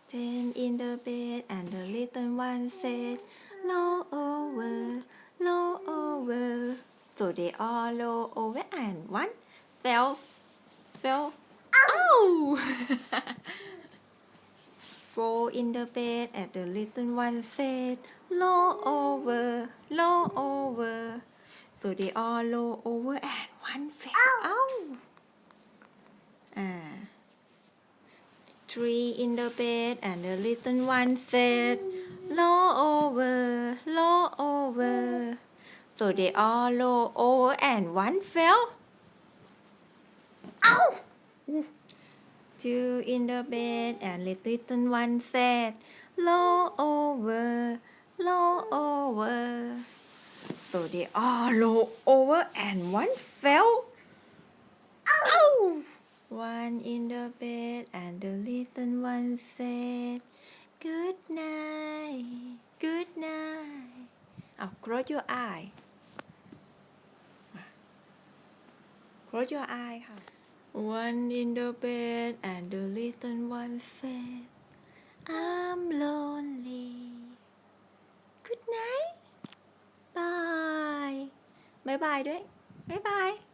Ten in the bed and the little one said, roll over, roll over. So they all roll over and one fell. Oh! Four in the bed and the little one said, roll over, roll over. So they all roll over and one fell out. Three in the bed and the little one said, roll over, roll over. So they all roll over and one fell. Ow! Two in the bed and the little one said, roll over, roll over. So they all roll over and one fell. Ow! One in the bed and the little one said, good night, good night. Close your eye. Close your eye ค่ะ One in the bed and the little one said, I'm lonely. Good night. Bye. Bye bye ด้วย Bye bye